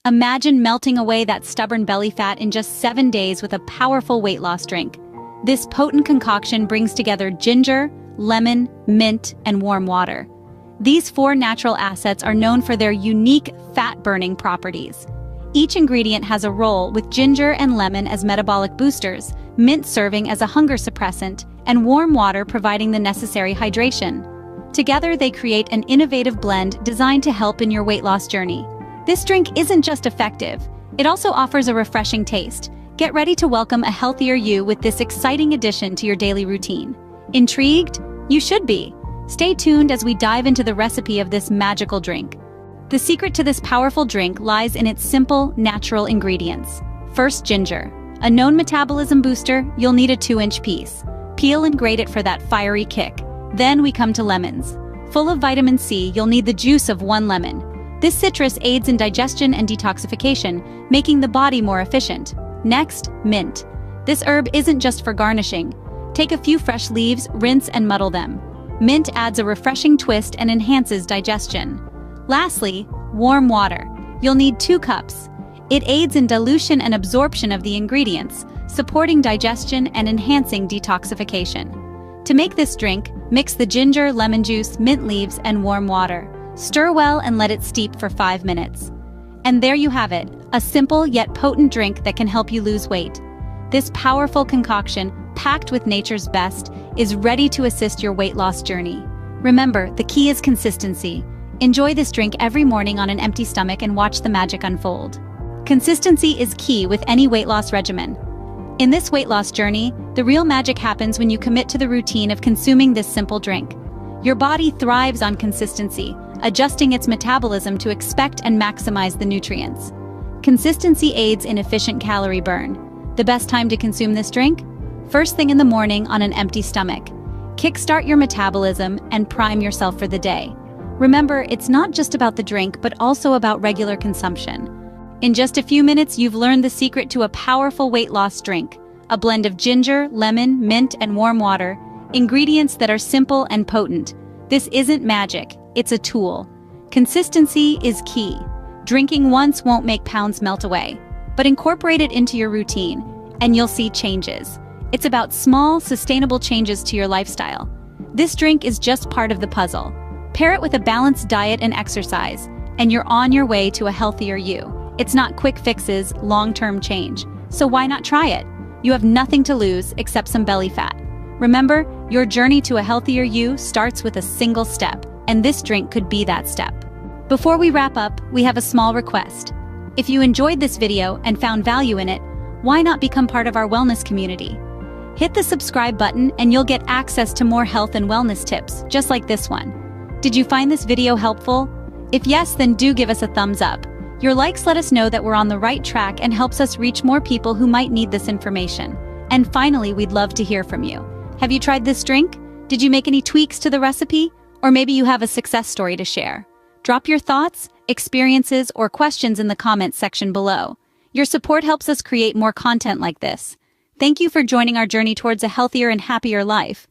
Imagine melting away that stubborn belly fat in just 7 days with a powerful weight loss drink. This potent concoction brings together ginger, lemon, mint, and warm water. These 4 natural assets are known for their unique fat-burning properties. Each ingredient has a role, with ginger and lemon as metabolic boosters, mint serving as a hunger suppressant, and warm water providing the necessary hydration. Together, they create an innovative blend designed to help in your weight loss journey. This drink isn't just effective, it also offers a refreshing taste. Get ready to welcome a healthier you with this exciting addition to your daily routine. Intrigued? You should be. Stay tuned as we dive into the recipe of this magical drink. The secret to this powerful drink lies in its simple, natural ingredients. First, ginger. A known metabolism booster, you'll need a 2-inch piece. Peel and grate it for that fiery kick. Then we come to lemons. Full of vitamin C, you'll need the juice of 1 lemon. This citrus aids in digestion and detoxification, making the body more efficient. Next, mint. This herb isn't just for garnishing. Take a few fresh leaves, rinse and muddle them. Mint adds a refreshing twist and enhances digestion. Lastly, warm water. You'll need 2 cups. It aids in dilution and absorption of the ingredients, supporting digestion and enhancing detoxification. To make this drink, mix the ginger, lemon juice, mint leaves, and warm water. Stir well and let it steep for 5 minutes. And there you have it, a simple yet potent drink that can help you lose weight. This powerful concoction, packed with nature's best, is ready to assist your weight loss journey. Remember, the key is consistency. Enjoy this drink every morning on an empty stomach and watch the magic unfold. Consistency is key with any weight loss regimen. In this weight loss journey, the real magic happens when you commit to the routine of consuming this simple drink. Your body thrives on consistency, adjusting its metabolism to expect and maximize the nutrients. Consistency aids in efficient calorie burn. The best time to consume this drink? First thing in the morning on an empty stomach. Kickstart your metabolism and prime yourself for the day. Remember, it's not just about the drink, but also about regular consumption. In just a few minutes, you've learned the secret to a powerful weight loss drink. A blend of ginger, lemon, mint, and warm water. Ingredients that are simple and potent. This isn't magic, it's a tool. Consistency is key. Drinking once won't make pounds melt away, but incorporate it into your routine, and you'll see changes. It's about small, sustainable changes to your lifestyle. This drink is just part of the puzzle. Pair it with a balanced diet and exercise, and you're on your way to a healthier you. It's not quick fixes, long-term change. So why not try it? You have nothing to lose except some belly fat. Remember, your journey to a healthier you starts with a single step, and this drink could be that step. Before we wrap up, we have a small request. If you enjoyed this video and found value in it, why not become part of our wellness community? Hit the subscribe button and you'll get access to more health and wellness tips, just like this one. Did you find this video helpful? If yes, then do give us a thumbs up. Your likes let us know that we're on the right track and helps us reach more people who might need this information. And finally, we'd love to hear from you. Have you tried this drink? Did you make any tweaks to the recipe? Or maybe you have a success story to share. Drop your thoughts, experiences, or questions in the comments section below. Your support helps us create more content like this. Thank you for joining our journey towards a healthier and happier life.